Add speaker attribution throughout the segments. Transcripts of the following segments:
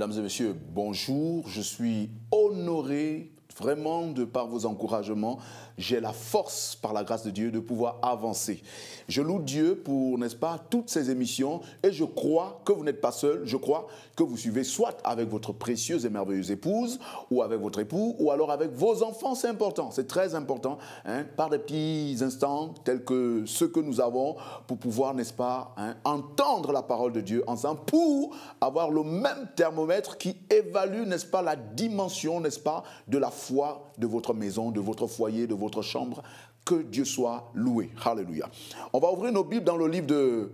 Speaker 1: Mesdames et messieurs, bonjour. Je suis honoré vraiment de par vos encouragements. J'ai la force, par la grâce de Dieu, de pouvoir avancer. Je loue Dieu pour, n'est-ce pas, toutes ces émissions et je crois que vous n'êtes pas seul. Je crois que vous suivez soit avec votre précieuse et merveilleuse épouse ou avec votre époux ou alors avec vos enfants. C'est important, c'est très important, hein, par des petits instants tels que ceux que nous avons pour pouvoir, n'est-ce pas, hein, entendre la parole de Dieu ensemble pour avoir le même thermomètre qui évalue, n'est-ce pas, la dimension, n'est-ce pas, de la foi de votre maison, de votre foyer, de votre chambre. Que Dieu soit loué. Alléluia. On va ouvrir nos Bibles dans le livre de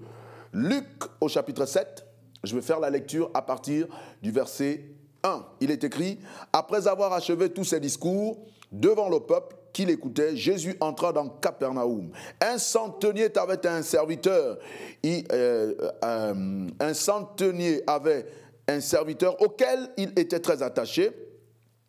Speaker 1: Luc au chapitre 7. Je vais faire la lecture à partir du verset 1. Il est écrit: après avoir achevé tous ses discours devant le peuple qui l'écoutait, Jésus entra dans Capernaum. Un centenier avait un serviteur. Un centenier avait un serviteur auquel il était très attaché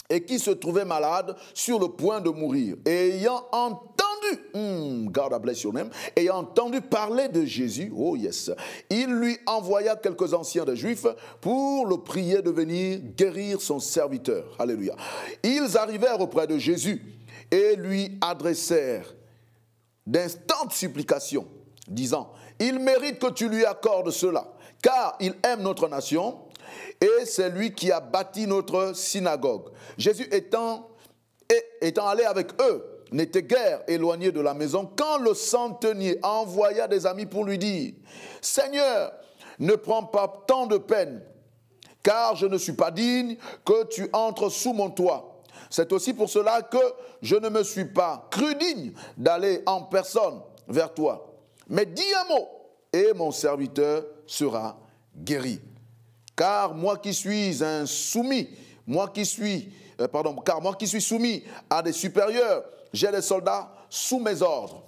Speaker 1: et qui se trouvait malade sur le point de mourir. Et ayant entendu, God bless your name, ayant entendu parler de Jésus, oh yes, il lui envoya quelques anciens des Juifs pour le prier de venir guérir son serviteur. Alléluia. Ils arrivèrent auprès de Jésus et lui adressèrent d'instantes supplications, disant: il mérite que tu lui accordes cela, car il aime notre nation, et c'est lui qui a bâti notre synagogue. Jésus étant allé avec eux, n'était guère éloigné de la maison, quand le centenier envoya des amis pour lui dire: Seigneur, ne prends pas tant de peine, car je ne suis pas digne que tu entres sous mon toit. C'est aussi pour cela que je ne me suis pas cru digne d'aller en personne vers toi. Mais dis un mot, et mon serviteur sera guéri. Car moi qui suis un soumis, car moi qui suis soumis à des supérieurs, j'ai des soldats sous mes ordres.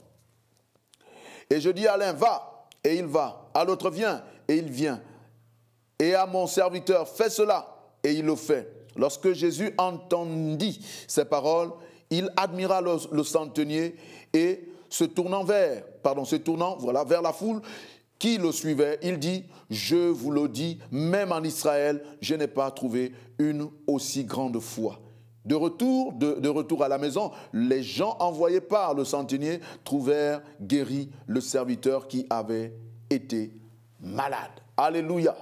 Speaker 1: Et je dis à l'un: va, et il va. À l'autre: viens, et il vient. Et à mon serviteur: fais cela, et il le fait. Lorsque Jésus entendit ces paroles, il admira le centenier et se tournant vers la foule qui le suivait, il dit: je vous le dis, même en Israël, je n'ai pas trouvé une aussi grande foi. De retour à la maison, les gens envoyés par le centenier trouvèrent guéri le serviteur qui avait été malade. Alléluia.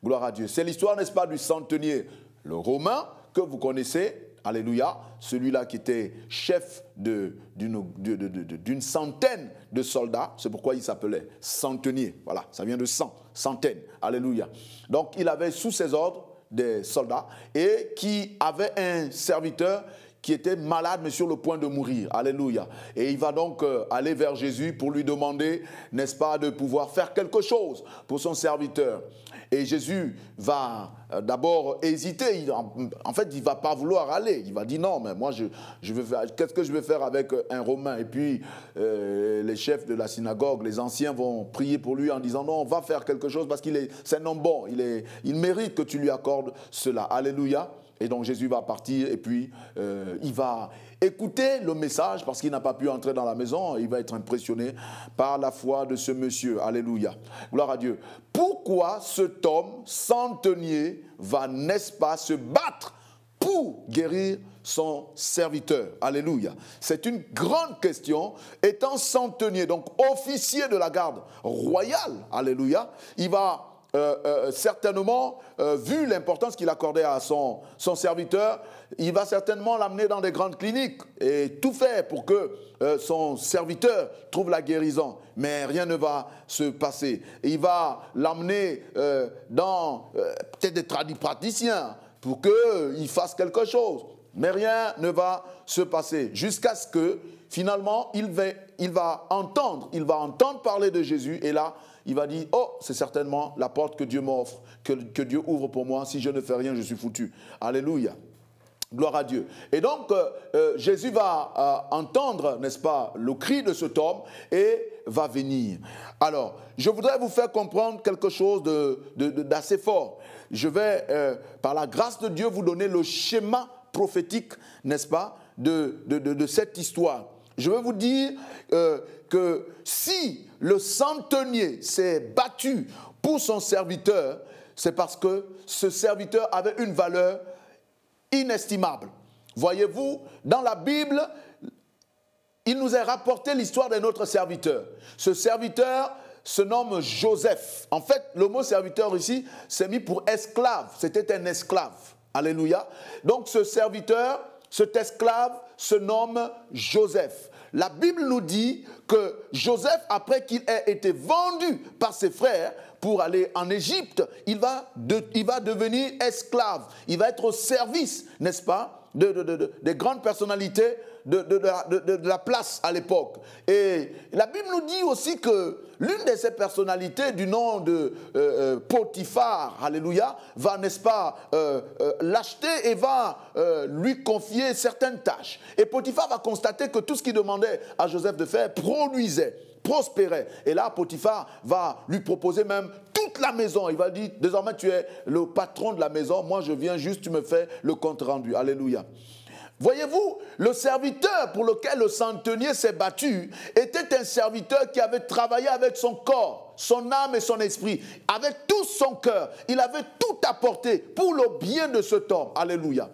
Speaker 1: Gloire à Dieu. C'est l'histoire, n'est-ce pas, du centenier, le Romain, que vous connaissez. Alléluia, celui-là qui était chef d'une centaine de soldats, c'est pourquoi il s'appelait centenier, voilà, ça vient de cent, centaine, alléluia. Donc il avait sous ses ordres des soldats et qui avait un serviteur qui était malade mais sur le point de mourir, alléluia. Et il va donc aller vers Jésus pour lui demander, n'est-ce pas, de pouvoir faire quelque chose pour son serviteur. Et Jésus va d'abord hésiter. En fait, il ne va pas vouloir aller. Il va dire: non, mais moi, qu'est-ce que je vais faire avec un Romain? Et puis, les chefs de la synagogue, les anciens vont prier pour lui en disant: non, on va faire quelque chose parce c'est un homme bon. Il mérite que tu lui accordes cela. Alléluia. Et donc Jésus va partir et puis il va écouter le message parce qu'il n'a pas pu entrer dans la maison. Il va être impressionné par la foi de ce monsieur. Alléluia. Gloire à Dieu. Pourquoi cet homme centenier va, n'est-ce pas, se battre pour guérir son serviteur? Alléluia. C'est une grande question. Étant centenier, donc officier de la garde royale, alléluia, il va certainement, vu l'importance qu'il accordait à son serviteur, il va certainement l'amener dans des grandes cliniques et tout faire pour que son serviteur trouve la guérison. Mais rien ne va se passer. Il va l'amener dans peut-être des praticiens pour qu'il fasse quelque chose. Mais rien ne va se passer jusqu'à ce que finalement il va entendre parler de Jésus et là il va dire: oh, c'est certainement la porte que Dieu m'offre, que Dieu ouvre pour moi. Si je ne fais rien, je suis foutu. Alléluia. Gloire à Dieu. Et donc, Jésus va entendre, n'est-ce pas, le cri de cet homme et va venir. Alors, je voudrais vous faire comprendre quelque chose d'assez fort. Je vais, par la grâce de Dieu, vous donner le schéma prophétique, n'est-ce pas, de cette histoire. Je vais vous dire que si le centenier s'est battu pour son serviteur, C'est parce que ce serviteur avait une valeur inestimable. Voyez-vous, dans la Bible, il nous est rapporté l'histoire de notre serviteur. Ce serviteur se nomme Joseph. En fait, le mot serviteur ici, c'est mis pour esclave. C'était un esclave. Alléluia. Donc ce serviteur, cet esclave, se nomme Joseph. La Bible nous dit que Joseph, après qu'il ait été vendu par ses frères pour aller en Égypte, il va devenir esclave. Il va être au service, n'est-ce pas, des grandes personnalités de la place à l'époque. Et la Bible nous dit aussi que l'une de ces personnalités du nom de Potiphar, alléluia, va, n'est-ce pas, l'acheter et va lui confier certaines tâches. Et Potiphar va constater que tout ce qu'il demandait à Joseph de faire produisait, prospérait. Et là, Potiphar va lui proposer même toute la maison. Il va dire, désormais tu es le patron de la maison, moi je viens juste, tu me fais le compte rendu. Alléluia. Voyez-vous, le serviteur pour lequel le centenier s'est battu était un serviteur qui avait travaillé avec son corps, son âme et son esprit, avec tout son cœur. Il avait tout apporté pour le bien de cet homme. Alléluia.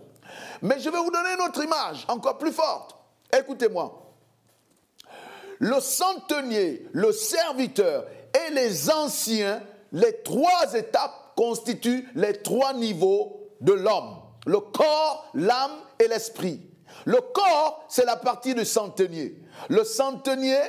Speaker 1: Mais je vais vous donner une autre image, encore plus forte. Écoutez-moi. Le centenier, le serviteur et les anciens, les trois étapes constituent les trois niveaux de l'homme. Le corps, l'âme et l'esprit. Le corps, c'est la partie du centenier. Le centenier,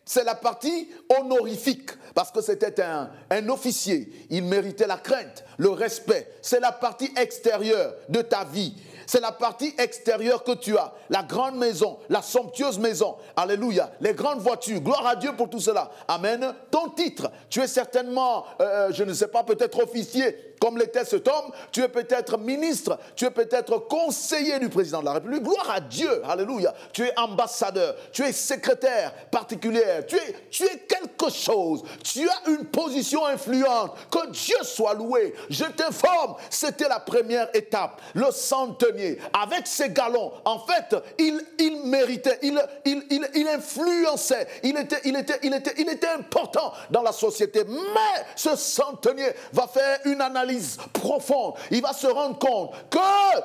Speaker 1: c'est la partie honorifique, parce que c'était un officier. Il méritait la crainte, le respect. C'est la partie extérieure de ta vie. C'est la partie extérieure que tu as. La grande maison, la somptueuse maison. Alléluia. Les grandes voitures. Gloire à Dieu pour tout cela. Amen. Ton titre. Tu es certainement, je ne sais pas, peut-être officier, comme l'était cet homme. Tu es peut-être ministre. Tu es peut-être conseiller du président de la République. Gloire à Dieu. Alléluia. Tu es ambassadeur. Tu es secrétaire particulière. Tu es quelque chose. Tu as une position influente. Que Dieu soit loué. Je t'informe, c'était la première étape. Le centenier. Avec ses galons, en fait, il méritait, il influençait, il était important dans la société. Mais ce centenier va faire une analyse profonde. Il va se rendre compte que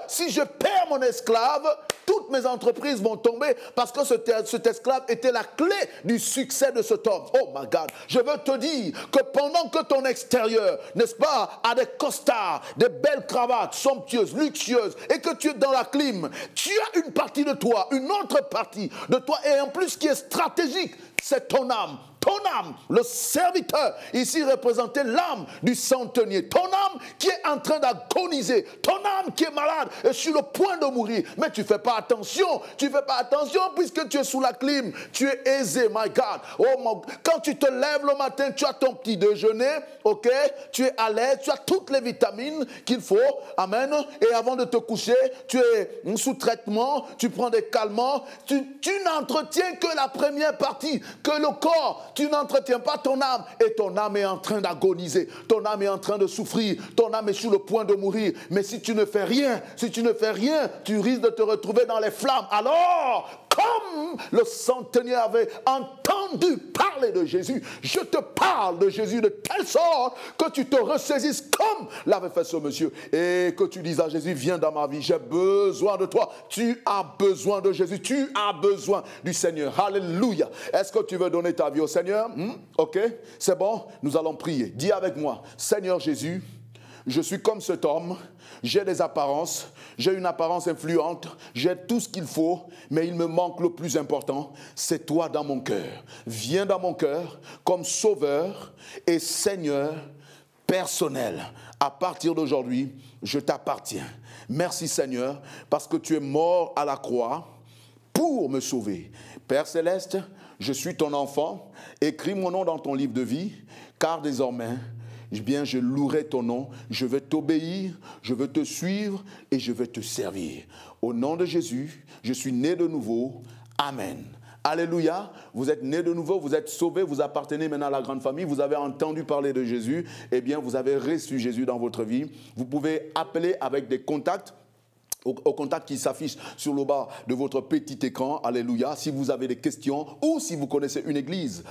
Speaker 1: si je perds mon esclave, toutes mes entreprises vont tomber parce que cet esclave était la clé du succès de cet homme. Oh my God, je veux te dire que pendant que ton extérieur, n'est-ce pas, a des costards, des belles cravates somptueuses, luxueuses, et que tu es dans la clim, tu as une partie de toi, une autre partie de toi, et en plus qui est stratégique, c'est ton âme. Ton âme, le serviteur, ici représentait l'âme du centenier. Ton âme qui est en train d'agoniser. Ton âme qui est malade et sur le point de mourir. Mais tu ne fais pas attention. Tu ne fais pas attention puisque tu es sous la clim. Tu es aisé, my God. Oh, quand tu te lèves le matin, tu as ton petit déjeuner, ok? Tu es à l'aise, tu as toutes les vitamines qu'il faut. Amen. Et avant de te coucher, tu es sous traitement, tu prends des calmants. Tu n'entretiens que la première partie, que le corps. Tu n'entretiens pas ton âme et ton âme est en train d'agoniser. Ton âme est en train de souffrir. Ton âme est sur le point de mourir. Mais si tu ne fais rien, tu risques de te retrouver dans les flammes. Alors, comme le centenier avait entendu parler de Jésus, je te parle de Jésus de telle sorte que tu te ressaisisses comme l'avait fait ce monsieur et que tu dises à Jésus, viens dans ma vie, j'ai besoin de toi. Tu as besoin de Jésus, tu as besoin du Seigneur. Alléluia. Est-ce que tu veux donner ta vie au Seigneur? Ok, c'est bon, nous allons prier. Dis avec moi, Seigneur Jésus, je suis comme cet homme, j'ai des apparences, j'ai une apparence influente, j'ai tout ce qu'il faut, mais il me manque le plus important, c'est toi dans mon cœur. Viens dans mon cœur comme sauveur et Seigneur personnel. À partir d'aujourd'hui, je t'appartiens. Merci Seigneur, parce que tu es mort à la croix pour me sauver. Père Céleste, je suis ton enfant, écris mon nom dans ton livre de vie, car désormais, bien, je louerai ton nom, je vais t'obéir, je veux te suivre et je vais te servir. Au nom de Jésus, je suis né de nouveau. Amen. Alléluia, vous êtes né de nouveau, vous êtes sauvé, vous appartenez maintenant à la grande famille, vous avez entendu parler de Jésus, eh bien vous avez reçu Jésus dans votre vie. Vous pouvez appeler avec des contacts au contact qui s'affiche sur le bas de votre petit écran. Alléluia. Si vous avez des questions ou si vous connaissez une église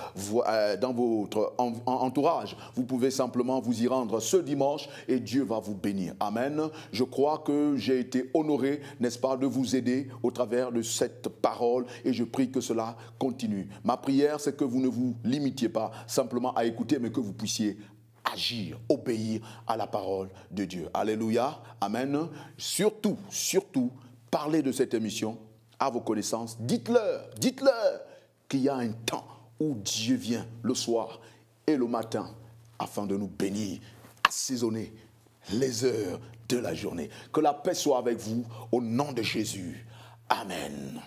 Speaker 1: dans votre entourage, vous pouvez simplement vous y rendre ce dimanche et Dieu va vous bénir. Amen. Je crois que j'ai été honoré, n'est-ce pas, de vous aider au travers de cette parole et je prie que cela continue. Ma prière, c'est que vous ne vous limitiez pas simplement à écouter, mais que vous puissiez agir, obéir à la parole de Dieu. Alléluia. Amen. Surtout, parlez de cette émission à vos connaissances. Dites-leur qu'il y a un temps où Dieu vient le soir et le matin afin de nous bénir, assaisonner les heures de la journée. Que la paix soit avec vous au nom de Jésus. Amen.